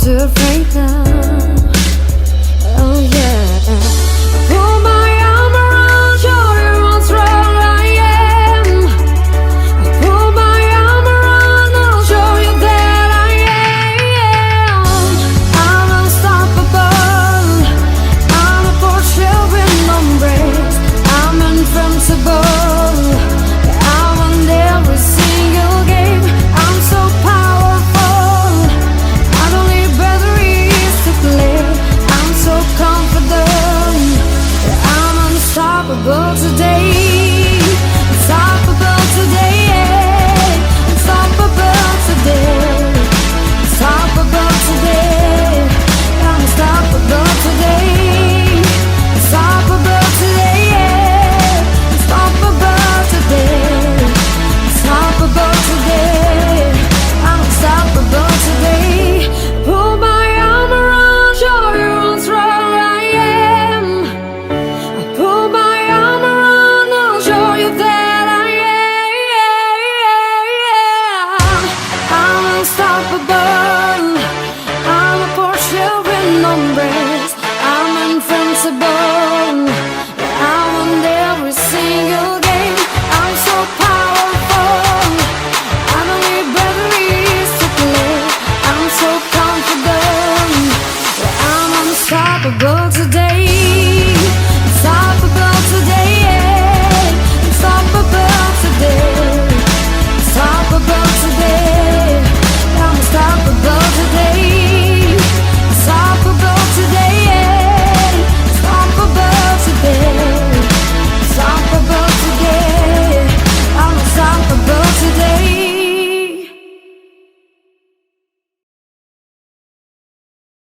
too afraid now. Oh yeah. Pull my arm around, show you how strong I am. I pull my arm around, I'll show you that I am. I'm unstoppable. I'm a Porsche with no brakes. I'm invincible. I won every single game. I'm so powerful. I don't need batteries to play. I'm so confident. I'm unstoppable today. Unstoppable today. Unstoppable today. Unstoppable today. I'm unstoppable today. Unstoppable today. Unstoppable today. Unstoppable today. I'm unstoppable today. Pull my arm around, show you how strong I am. I pull my arm around, I'll show you that I am. I'm unstoppable. I'm a Porsche with no brakes. I'm invincible. I won every single game. I'm so powerful. I don't need batteries to play. I'm so confident. I'm unstoppable today.